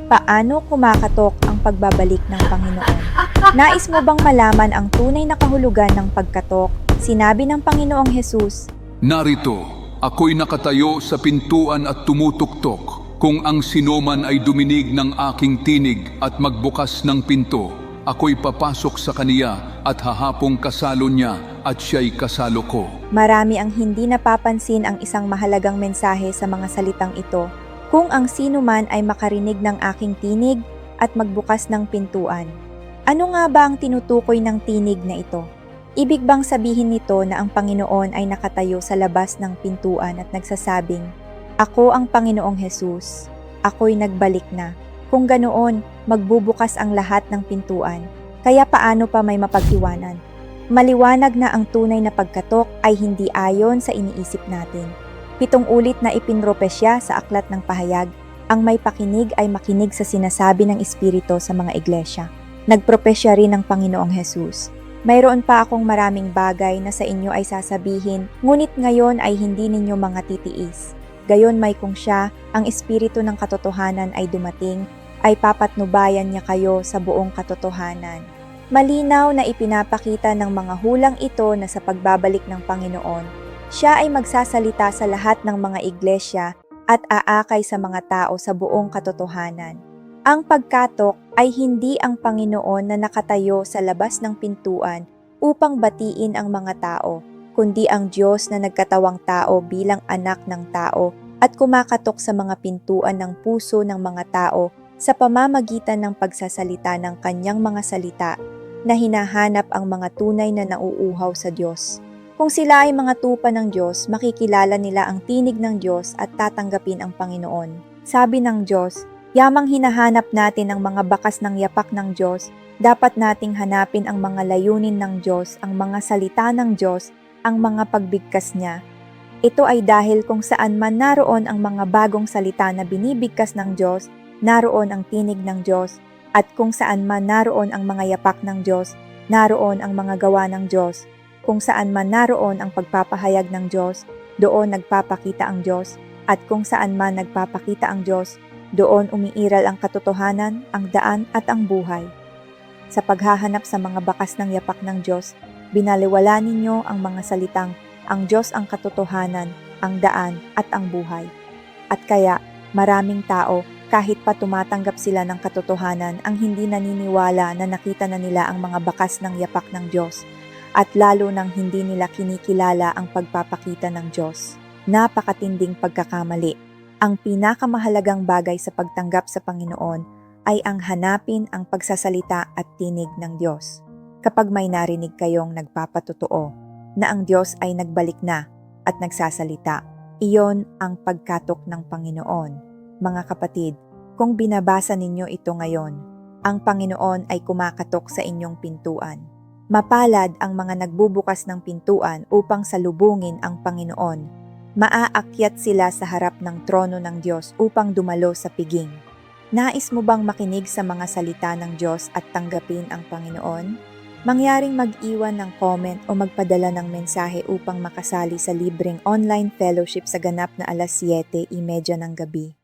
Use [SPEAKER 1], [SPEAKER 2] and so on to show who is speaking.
[SPEAKER 1] Paano kumakatok ang pagbabalik ng Panginoon? Nais mo bang malaman ang tunay na kahulugan ng pagkatok? Sinabi ng Panginoong Hesus,
[SPEAKER 2] Narito, ako'y nakatayo sa pintuan at tumutuktok. Kung ang sinuman ay duminig ng aking tinig at magbukas ng pinto, ako'y papasok sa kaniya at hahapong kasalo niya at siya'y kasalo ko.
[SPEAKER 1] marami ang hindi napapansin ang isang mahalagang mensahe sa mga salitang ito. Kung ang sino man ay makarinig ng aking tinig at magbukas ng pintuan. Ano nga ba ang tinutukoy ng tinig na ito? Ibig bang sabihin nito na ang Panginoon ay nakatayo sa labas ng pintuan at nagsasabing, Ako ang Panginoong Hesus, ako'y nagbalik na. Kung ganoon, magbubukas ang lahat ng pintuan. Kaya paano pa may mapag-iwanan? Maliwanag na ang tunay na pagkatok ay hindi ayon sa iniisip natin. 7 ulit na ipinropesya sa aklat ng pahayag, ang may pakinig ay makinig sa sinasabi ng Espiritu sa mga iglesia. Nagpropesya rin ng Panginoong Hesus. Mayroon pa akong maraming bagay na sa inyo ay sasabihin, ngunit ngayon ay hindi ninyo mga titiis. Gayon may kung siya, ang Espiritu ng katotohanan ay dumating, ay papatnubayan niya kayo sa buong katotohanan. Malinaw na ipinapakita ng mga hulang ito na sa pagbabalik ng Panginoon, siya ay magsasalita sa lahat ng mga iglesia at aakay sa mga tao sa buong katotohanan. Ang pagkatok ay hindi ang Panginoon na nakatayo sa labas ng pintuan upang batiin ang mga tao, kundi ang Diyos na nagkatawang tao bilang anak ng tao at kumakatok sa mga pintuan ng puso ng mga tao sa pamamagitan ng pagsasalita ng kanyang mga salita na hinahanap ang mga tunay na nauuhaw sa Diyos. Kung sila ay mga tupa ng Diyos, makikilala nila ang tinig ng Diyos at tatanggapin ang Panginoon. Sabi ng Diyos, yamang hinahanap natin ang mga bakas ng yapak ng Diyos, dapat nating hanapin ang mga layunin ng Diyos, ang mga salita ng Diyos, ang mga pagbigkas niya. Ito ay dahil kung saan man naroon ang mga bagong salita na binibigkas ng Diyos, naroon ang tinig ng Diyos, at kung saan man naroon ang mga yapak ng Diyos, naroon ang mga gawa ng Diyos. Kung saan man naroon ang pagpapahayag ng Diyos, doon nagpapakita ang Diyos, at kung saan man nagpapakita ang Diyos, doon umiiral ang katotohanan, ang daan at ang buhay. Sa paghahanap sa mga bakas ng yapak ng Diyos, binaliwala ninyo ang mga salitang, ang Diyos ang katotohanan, ang daan at ang buhay. At kaya, maraming tao, kahit pa tumatanggap sila ng katotohanan, ang hindi naniniwala na nakita na nila ang mga bakas ng yapak ng Diyos, at lalo nang hindi nila kinikilala ang pagpapakita ng Diyos. Napakatinding pagkakamali. Ang pinakamahalagang bagay sa pagtanggap sa Panginoon ay ang hanapin ang pagsasalita at tinig ng Diyos. Kapag may narinig kayong nagpapatotoo na ang Diyos ay nagbalik na at nagsasalita, iyon ang pagkatok ng Panginoon. Mga kapatid, kung binabasa ninyo ito ngayon, ang Panginoon ay kumakatok sa inyong pintuan. Mapalad ang mga nagbubukas ng pintuan upang salubungin ang Panginoon. Maaakyat sila sa harap ng trono ng Diyos upang dumalo sa piging. Nais mo bang makinig sa mga salita ng Diyos at tanggapin ang Panginoon? Mangyaring mag-iwan ng comment o magpadala ng mensahe upang makasali sa libreng online fellowship sa ganap na 7:30 ng gabi.